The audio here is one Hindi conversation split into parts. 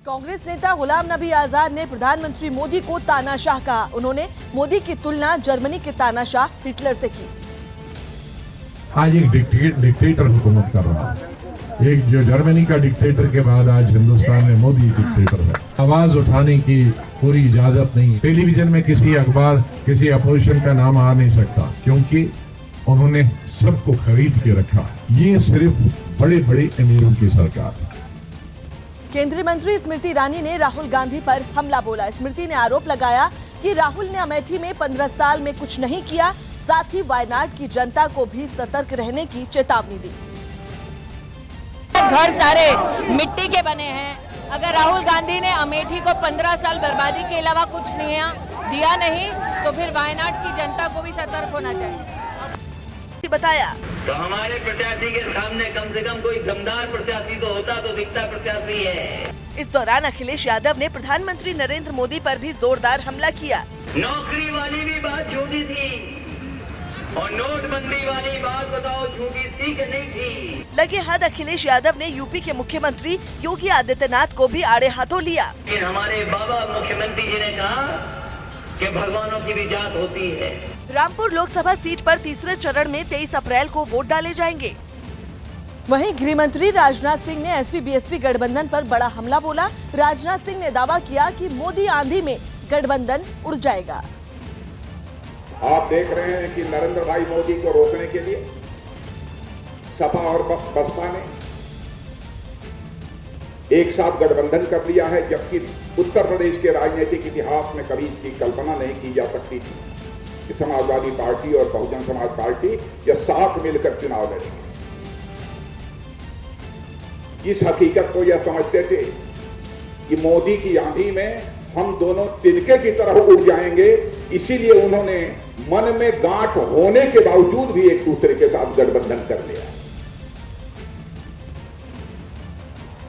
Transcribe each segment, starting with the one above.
कांग्रेस नेता गुलाम नबी आजाद ने प्रधानमंत्री मोदी को तानाशाह कहा। उन्होंने मोदी की तुलना जर्मनी के तानाशाह हिटलर से की। आज एक डिक्टेटर हुकूमत कर रहा है। एक जो जर्मनी का डिक्टेटर के बाद आज हिंदुस्तान में मोदी डिक्टेटर है। आवाज उठाने की पूरी इजाजत नहीं। टेलीविजन में किसी अखबार किसी अपोजिशन का नाम आ नहीं सकता, क्योंकि उन्होंने सबको खरीद के रखा है। ये सिर्फ बड़े बड़े अमीरों की सरकार है। केंद्रीय मंत्री स्मृति ईरानी ने राहुल गांधी पर हमला बोला। स्मृति ने आरोप लगाया कि राहुल ने अमेठी में 15 साल में कुछ नहीं किया, साथ ही वायनाड की जनता को भी सतर्क रहने की चेतावनी दी। घर सारे मिट्टी के बने हैं। अगर राहुल गांधी ने अमेठी को 15 साल बर्बादी के अलावा कुछ नहीं दिया नहीं, तो फिर वायनाड की जनता को भी सतर्क होना चाहिए। बताया तो हमारे प्रत्याशी के सामने कम से कम कोई दमदार प्रत्याशी तो होता, तो दिखता प्रत्याशी है। इस दौरान अखिलेश यादव ने प्रधानमंत्री नरेंद्र मोदी पर भी जोरदार हमला किया। नौकरी वाली भी बात झूठी थी और नोटबंदी वाली बात बताओ झूठी थी कि नहीं थी। लगे हाथ अखिलेश यादव ने यूपी के मुख्यमंत्री योगी आदित्यनाथ को भी आड़े हाथों लिया। फिर हमारे बाबा मुख्यमंत्री जी ने कहा कि भगवानों की भी जात होती है। रामपुर लोकसभा सीट पर तीसरे चरण में 23 अप्रैल को वोट डाले जाएंगे। वहीं गृह मंत्री राजनाथ सिंह ने एसपी-बीएसपी गठबंधन पर बड़ा हमला बोला। राजनाथ सिंह ने दावा किया कि मोदी आंधी में गठबंधन उड़ जाएगा। आप देख रहे हैं कि नरेंद्र भाई मोदी को रोकने के लिए सपा और बसपा ने एक साथ गठबंधन कर लिया है, जबकि उत्तर प्रदेश के राजनीतिक इतिहास में कभी इसकी कल्पना नहीं की जा सकती थी कि समाजवादी पार्टी और बहुजन समाज पार्टी ये साथ मिलकर चुनाव लड़ेंगे। इस हकीकत को यह समझते थे कि मोदी की आंधी में हम दोनों तिनके की तरह उड़ जाएंगे, इसीलिए उन्होंने मन में गांठ होने के बावजूद भी एक दूसरे के साथ गठबंधन कर लिया।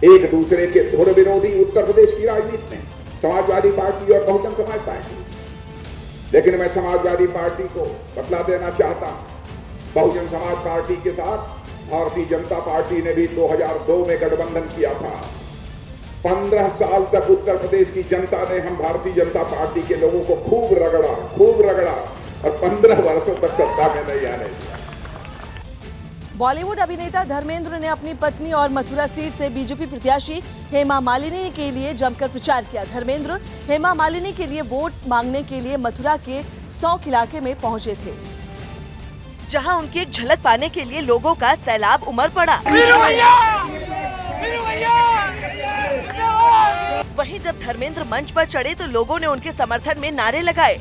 एक दूसरे के धुर विरोधी उत्तर प्रदेश की राजनीति में समाजवादी पार्टी और बहुजन समाज पार्टी। लेकिन मैं समाजवादी पार्टी को बतला देना चाहता हूं, बहुजन समाज पार्टी के साथ भारतीय जनता पार्टी ने भी 2002 में गठबंधन किया था। 15 साल तक उत्तर प्रदेश की जनता ने हम भारतीय जनता पार्टी के लोगों को खूब रगड़ा और 15 वर्षों तक सत्ता में नहीं आने दिया। बॉलीवुड अभिनेता धर्मेंद्र ने अपनी पत्नी और मथुरा सीट से बीजेपी प्रत्याशी हेमा मालिनी के लिए जमकर प्रचार किया। धर्मेंद्र हेमा मालिनी के लिए वोट मांगने के लिए मथुरा के 100 इलाके में पहुंचे थे, जहां उनकी एक झलक पाने के लिए लोगों का सैलाब उमड़ पड़ा। वहीं जब धर्मेंद्र मंच पर चढ़े तो लोगों ने उनके समर्थन में नारे लगाए।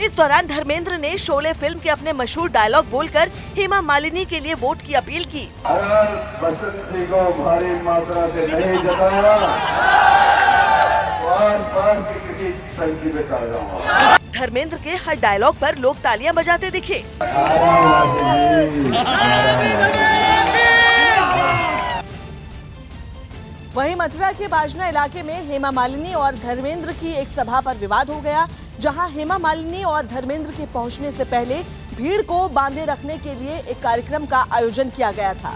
इस दौरान धर्मेंद्र ने शोले फिल्म के अपने मशहूर डायलॉग बोलकर हेमा मालिनी के लिए वोट की अपील की। अगर बसंती को भारी मात्रा से नहीं जताया तो आस-पास के किसी टंकी पे चढ़ जाऊंगा। धर्मेंद्र के हर डायलॉग पर लोग तालियां बजाते दिखे। वहीं मथुरा के बाजना इलाके में हेमा मालिनी और धर्मेंद्र की एक सभा पर विवाद हो गया, जहां हेमा मालिनी और धर्मेंद्र के पहुंचने से पहले भीड़ को बांधे रखने के लिए एक कार्यक्रम का आयोजन किया गया था,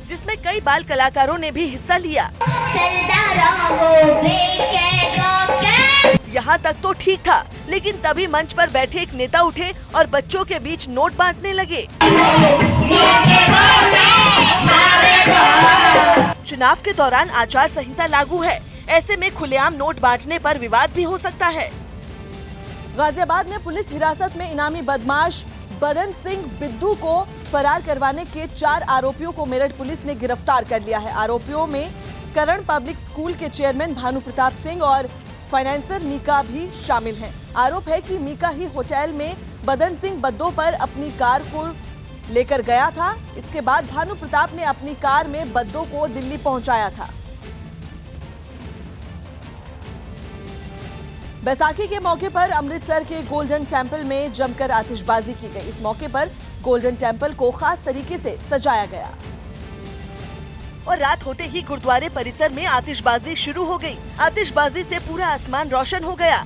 जिसमें कई बाल कलाकारों ने भी हिस्सा लिया। यहाँ तक तो ठीक था, लेकिन तभी मंच पर बैठे एक नेता उठे और बच्चों के बीच नोट बांटने लगे। चुनाव के दौरान आचार संहिता लागू है, ऐसे में खुलेआम नोट बांटने पर विवाद भी हो सकता है। गाजियाबाद में पुलिस हिरासत में इनामी बदमाश बदन सिंह बिद्दू को फरार करवाने के 4 आरोपियों को मेरठ पुलिस ने गिरफ्तार कर लिया है। आरोपियों में करण पब्लिक स्कूल के चेयरमैन भानु प्रताप सिंह और फाइनेंसर मीका भी शामिल हैं। आरोप है कि मीका ही होटल में बदन सिंह बद्दो पर अपनी कार को लेकर गया था। इसके बाद भानु प्रताप ने अपनी कार में बद्दो को दिल्ली पहुंचाया था। बैसाखी के मौके पर अमृतसर के गोल्डन टेम्पल में जमकर आतिशबाजी की गई। इस मौके पर गोल्डन टेम्पल को खास तरीके से सजाया गया और रात होते ही गुरुद्वारे परिसर में आतिशबाजी शुरू हो गई। आतिशबाजी से पूरा आसमान रोशन हो गया।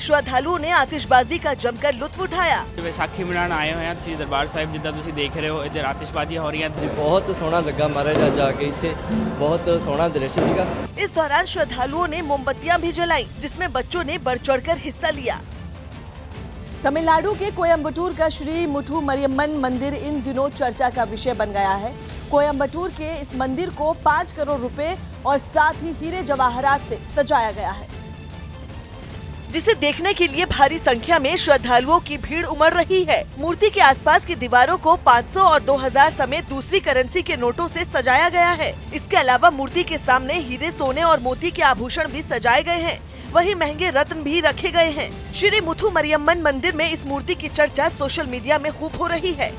श्रद्धालुओं ने आतिशबाजी का जमकर लुत्फ उठाया। ਵਿਸਾਖੀ ਮਨਾਉਣ ਆਏ ਹੋਏ ਹਾਂ ਸ੍ਰੀ ਦਰਬਾਰ ਸਾਹਿਬ, ਜਿੱਦਾਂ ਤੁਸੀਂ ਦੇਖ ਰਹੇ ਹੋ ਇੱਧਰ ਆਤਿਸ਼ਬਾਜ਼ੀਆਂ ਹੋ ਰਹੀਆਂ। बहुत सोहना लगा महाराज जा के इत्थे, बहुत सोहना दृश्य सीगा। इस दौरान श्रद्धालुओं ने मोमबत्तियां भी जलाई, जिसमें बच्चों ने बढ़ चढ़कर हिस्सा लिया। तमिलनाडु के कोयम्बटूर का श्री मुथु मरियम्मन मंदिर इन दिनों चर्चा का विषय बन गया है। कोयम्बटूर के इस मंदिर को 5 करोड़ रुपए और साथ ही हीरे जवाहरात से सजाया गया है, जिसे देखने के लिए भारी संख्या में श्रद्धालुओं की भीड़ उमड़ रही है। मूर्ति के आसपास की दीवारों को 500 और 2000 समेत दूसरी करेंसी के नोटों से सजाया गया है। इसके अलावा मूर्ति के सामने हीरे, सोने और मोती के आभूषण भी सजाए गए हैं। वहीं महंगे रत्न भी रखे गए हैं। श्री मुथु मरियम्मन मंदिर में इस मूर्ति की चर्चा सोशल मीडिया में खूब हो रही है।